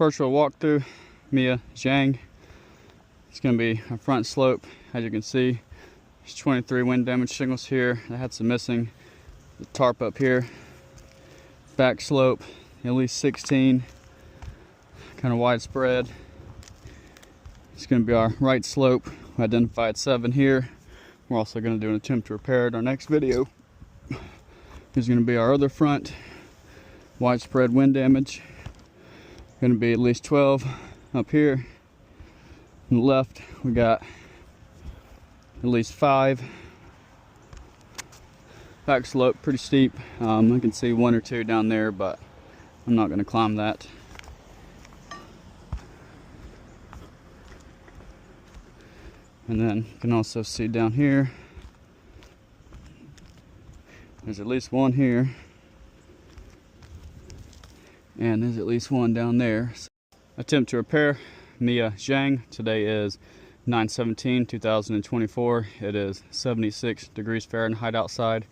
virtual walkthrough, xiang. It's going to be a front slope. As you can see, there's 23 wind damage shingles here. I had some missing. The tarp up here. Back slope, at least 16. Kind of widespread. It's going to be our right slope. We identified 7 here. We're also going to do an attempt to repair it in our next video. Here's going to be our other front. Widespread wind damage. Going to be at least 12 up here. On the left, we got at least 5. Back slope, pretty steep. I can see 1 or 2 down there, but I'm not going to climb that. And then you can also see down here, there's at least 1 here. And there's at least 1 down there. Attempt to repair xiang. Today is 9/17/2024. It is 76 degrees Fahrenheit outside.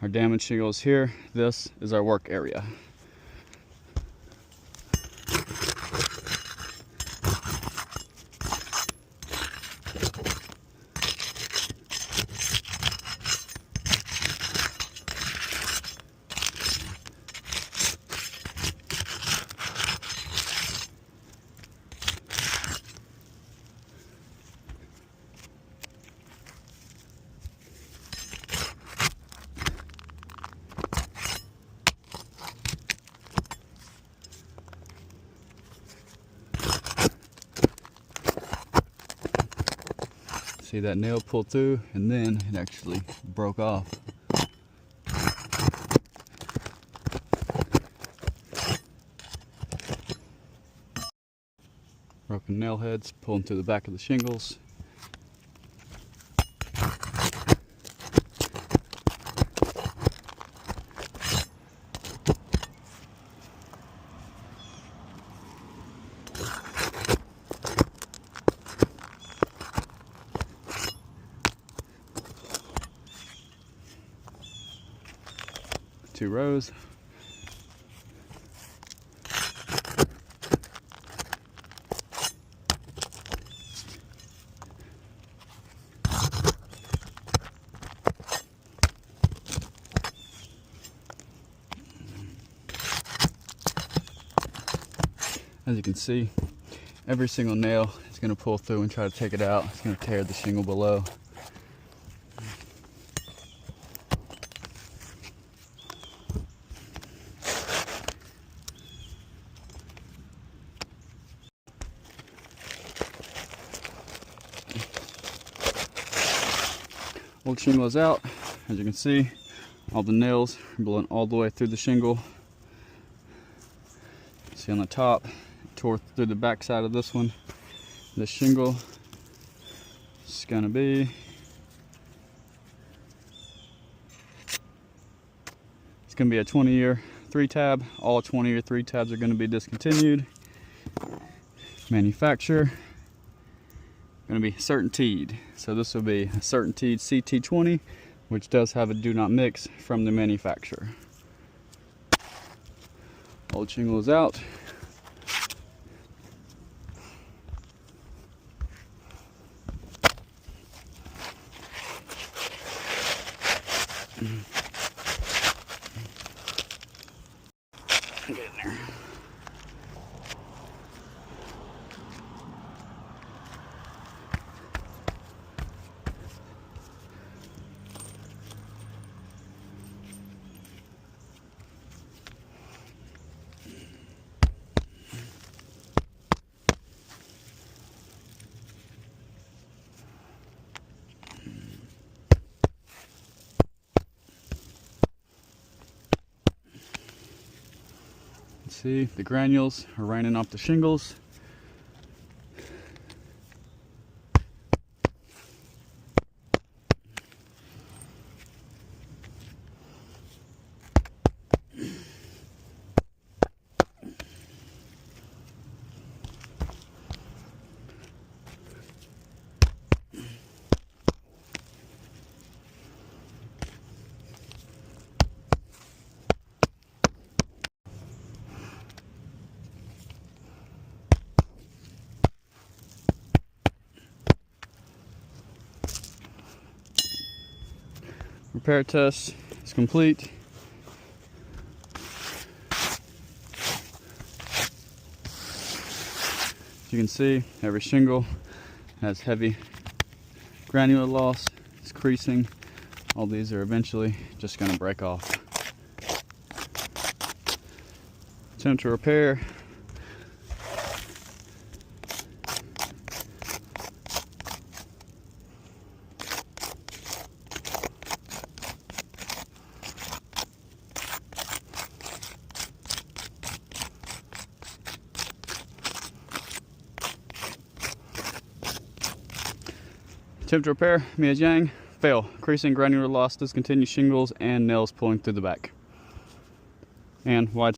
Our damage shingle is here. This is our work area. See that nail pull through, and then it actually broke off. Broken nail heads pulling through the back of the shingles. Two rows. As you can see, every single nail is going to pull through and try to take it out. It's going to tear the shingle below. Old shingle is out. As you can see, all the nails are blowing all the way through the shingle. See on the top, it tore through the back side of this one. This shingle is going to be, it's going to be a 20-year 3-tab. All 20-year 3-tabs are going to be discontinued. Manufacturer going to be CertainTeed. So this will be a CertainTeed CT20, which does have a do not mix from the manufacturer. Old shingle is out. Get in there. See, the granules are raining off the shingles. Repair test is complete. As you can see, every shingle has heavy granular loss. It's creasing. All these are eventually just going to break off. Attempt to repair. Attempt to repair, xiang, fail. Creasing, granular loss, discontinued shingles, and nails pulling through the back. And wide